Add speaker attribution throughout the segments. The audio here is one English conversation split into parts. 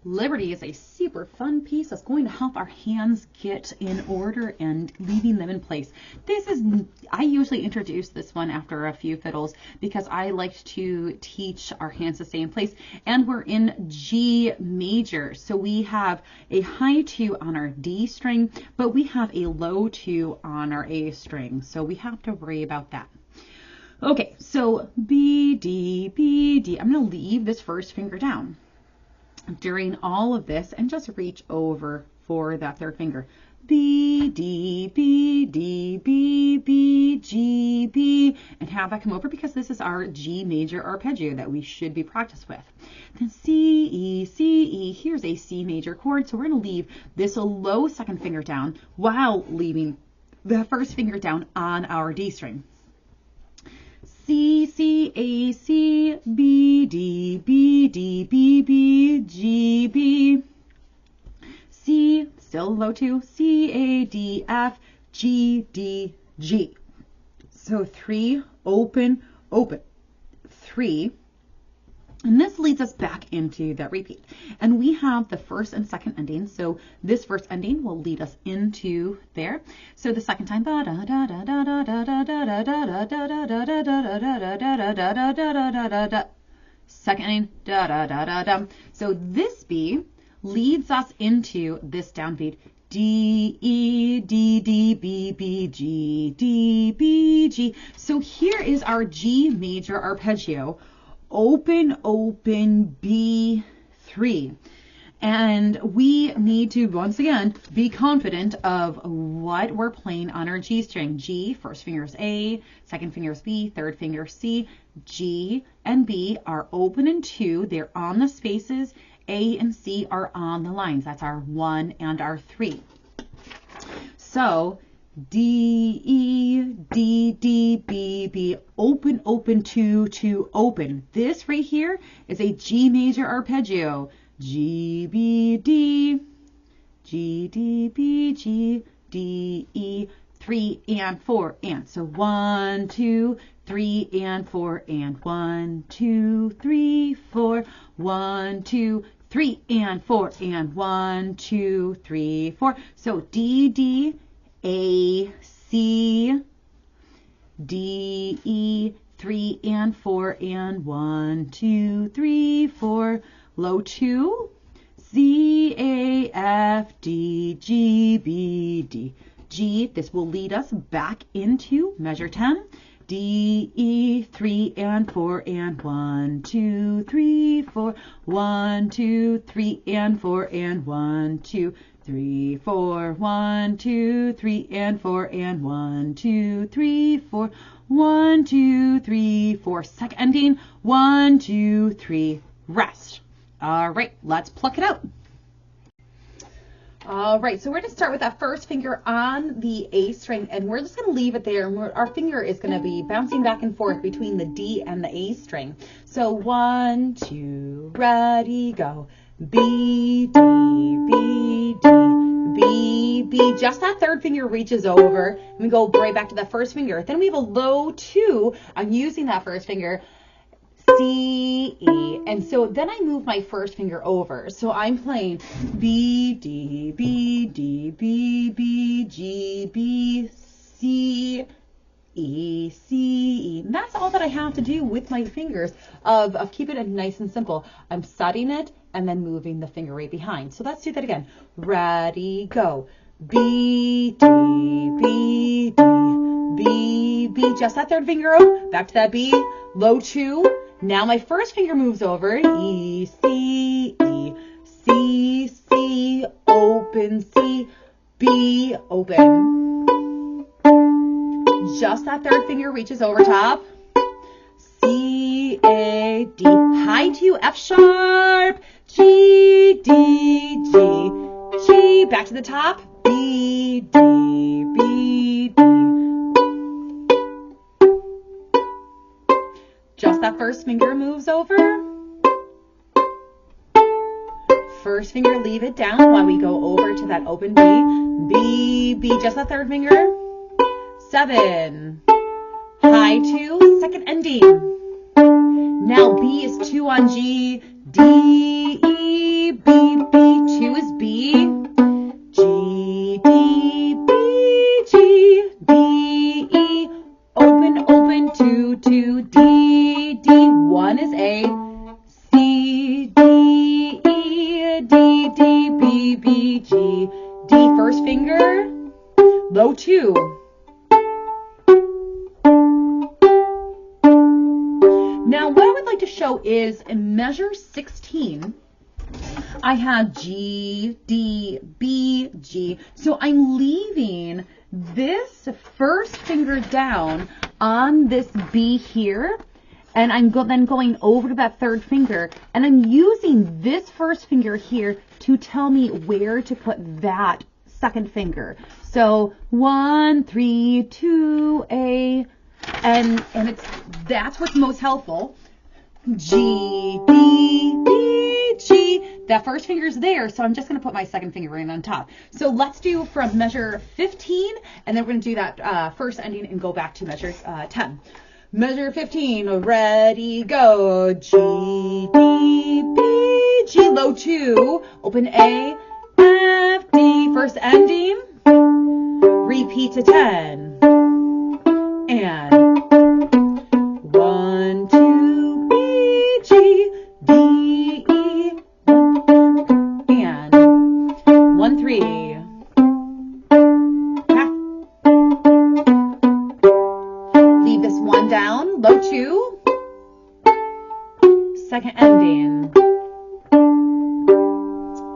Speaker 1: Liberty is a super fun piece that's going to help our hands get in order and leaving them in place. I usually introduce this one after a few fiddles because I like to teach our hands to stay in place. And we're in G major. So we have a high 2 on our D string, but we have a low 2 on our A string. So we have to worry about that. Okay, so B, D, B, D. I'm going to leave this first finger down during all of this and just reach over for that third finger. B, D, B, D, B, B, G, B, and have that come over because this is our G major arpeggio that we should be practiced with. Then C, E, C, E, here's a C major chord, so we're going to leave this low second finger down while leaving the first finger down on our D string. C, C, A, C, B, D, B, D, B, B, G, B, C, still low 2, C, A, D, F, G, D, G. So 3, open, open, 3. And this leads us back into that repeat. And we have the first and second ending. So this first ending will lead us into there. So the second time, second ending, so this B leads us into this downbeat. D, E, D, D, B, B, G, D, B, G. So here is our G major arpeggio. Open, open, B3. And we need to, once again, be confident of what we're playing on our G string. G, first finger is A, second finger is B, third finger is C. G and B are open and 2. They're on the spaces. A and C are on the lines. That's our 1 and our 3. So D, E, D, D, B, B, open, open, 2, 2, open. This right here is a G major arpeggio. G, B, D, G, D, B, G, D, E, 3 and 4 and. So 1, 2, 3 and 4 and 1, 2, 3, 4, 1, 2, 3 and 4 and 1, 2, 3, 4. So D, D, A, C, D, E, 3 and 4 and 1, 2, 3, 4, low 2, C, A, F, D, G, B, D, G. This will lead us back into measure 10. D, E, 3 and 4 and 1, 2, 3, 4, 1, 2, 3 and 4 and 1, 2, 3, 4, 1, 2, 3 and 4 and 1, 2, 3, 4, 1, 2, 3, 4. Second ending, 1, 2, 3, rest. All right, let's pluck it out. All right, so we're going to start with that first finger on the A string, and we're just going to leave it there. And our finger is going to be bouncing back and forth between the D and the A string. So 1, 2, ready, go. B, D, B, D, B, B. Just that third finger reaches over, and we go right back to the first finger. Then we have a low 2. I'm using that first finger. C, E, and so then I move my first finger over. So I'm playing B, D, B, D, B, B, G, B, C, E, C, E. And that's all that I have to do with my fingers of keeping it nice and simple. I'm setting it and then moving the finger right behind. So let's do that again. Ready, go. B, D, B, D, B, B. Just that third finger out. Back to that B. Low 2. Now my first finger moves over, E, C, E, C, C, open, C, B, open. Just that third finger reaches over top, C, A, D, high 2, F sharp, G, D, G, G, back to the top, B, D, B, D. Just that first finger moves over. First finger, leave it down while we go over to that open B. B, B, just that third finger. 7. High 2, second ending. Now B is 2 on G, D, E, B, B, G, D. First finger, low 2. Now what I would like to show is in measure 16, I have G, D, B, G. So I'm leaving this first finger down on this B here, and I'm then going over to that third finger, and I'm using this first finger here to tell me where to put that second finger. So 1, 3, 2, A, and that's what's most helpful. G, D, B, G. That first finger is there, so I'm just going to put my second finger right on top. So let's do from measure 15, and then we're going to do that first ending and go back to measure 10. Measure 15, ready, go. G, D, B, G, low 2, open A, F, D, first ending, repeat to 10, and 1, 2, B, G, D, E, and 1, 3, half. Leave this one down, low 2, second ending.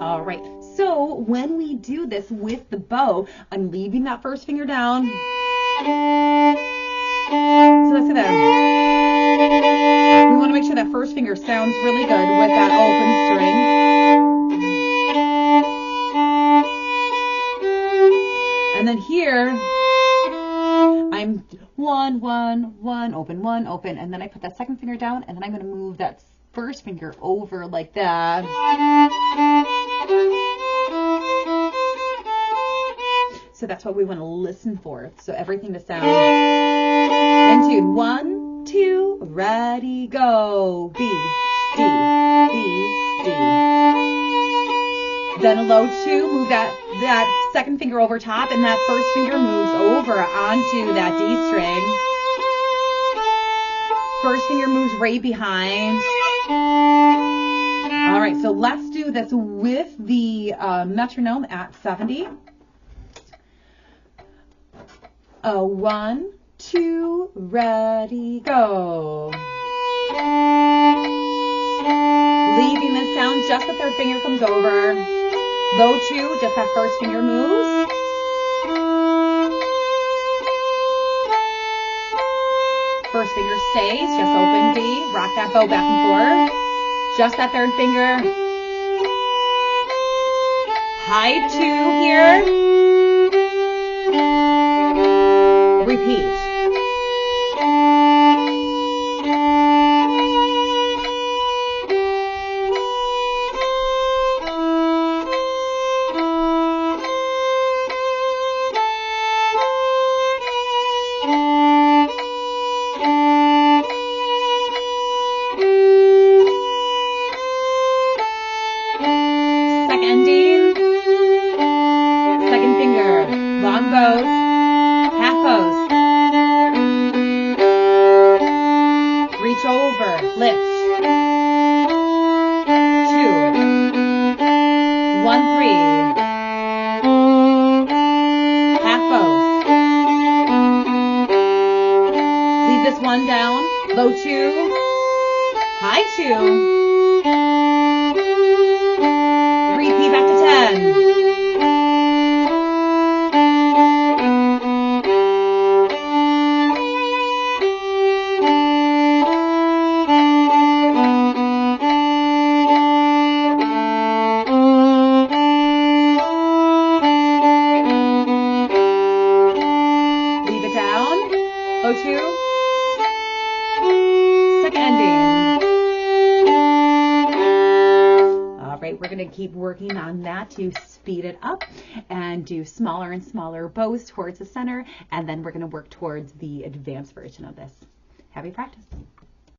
Speaker 1: All right, so when we do this with the bow, I'm leaving that first finger down. So let's do that. We want to make sure that first finger sounds really good with that open string. And then here, I'm 1, 1, 1, open, and then I put that second finger down, and then I'm going to move that first finger over like that. So that's what we want to listen for. So everything to sound in tune. 1, 2, ready, go. B, D, B, D. Then a low 2, move that second finger over top, and that first finger moves over onto that D string. First finger moves right behind. All right, so let's do this with the metronome at 70. 1, 2, ready, go. Leaving this down, just the third finger comes over. Low 2, just that first finger moves. First finger stays, just open D, rock that bow back and forth. Just that third finger. High 2 here. Repeat. One down, low 2, high 2, repeat back to 10. Leave it down, low 2. We're going to keep working on that to speed it up and do smaller and smaller bows towards the center, and then we're going to work towards the advanced version of this. Happy practice.